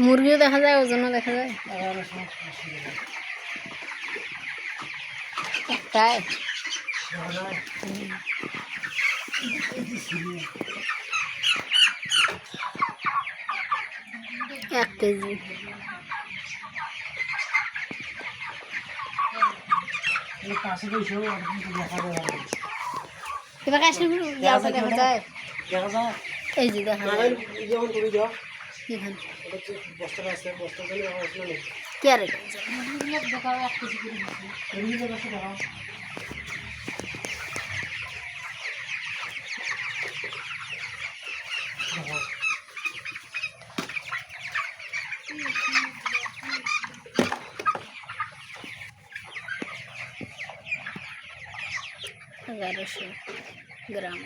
মুরগিও দেখা যায়, ওজনও দেখা যায়। 1100 একটাই এক কেজি। এবার কাশির ইয়াটা দেখা যায়, এই যে দেখা যায় এখানে কে রে $1100 গ্রাম।